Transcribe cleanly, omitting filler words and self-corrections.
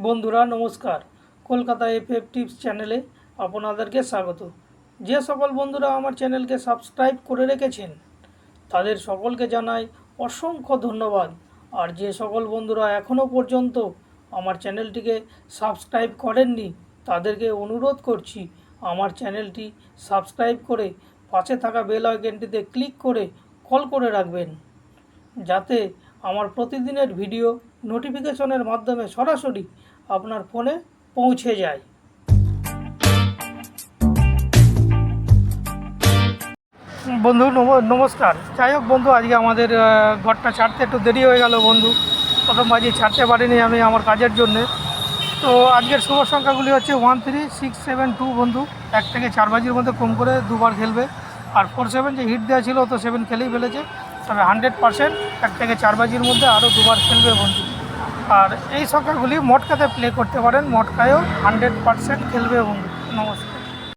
বন্ধুরা নমস্কার। Kolkata FF tips চ্যানেলে আপনাদেরকে স্বাগত। যে সকল বন্ধুরা আমার চ্যানেলকে সাবস্ক্রাইব করে রেখেছেন তাদের সকলকে জানাই অসংখ্য ধন্যবাদ। আর যে সকল বন্ধুরা এখনও পর্যন্ত আমার চ্যানেলটিকে সাবস্ক্রাইব করেননি তাদেরকে অনুরোধ করছি আমার চ্যানেলটি সাবস্ক্রাইব করে পাশে থাকা বেল আইকনটিতে ক্লিক করে কল করে রাখবেন, যাতে আমার প্রতিদিনের ভিডিও নোটিফিকেশনের মাধ্যমে সরাসরি আপনার ফোনে পৌঁছে যায়। বন্ধু নমস্কার। যাই হোক বন্ধু, আজকে আমাদের ঘরটা ছাড়তে একটু দেরি হয়ে গেল বন্ধু। প্রথম বাজি ছাড়তে পারিনি আমি আমার কাজের জন্যে। তো আজকের শুভ সংখ্যাগুলি হচ্ছে 13672 বন্ধু। 1 থেকে 4 বাজির মধ্যে কম করে দুবার খেলবে। আর 47 যে হিট দেওয়া ছিল তো 7 খেলেই ফেলেছে, তবে 100% 1 থেকে 4 বাজির মধ্যে আরও দুবার খেলবে বন্ধু। আর এই সংখ্যাগুলি মটকাতে প্লে করতে পারেন, মটকায়ও 100% খেলবে বন্ধু। নমস্কার।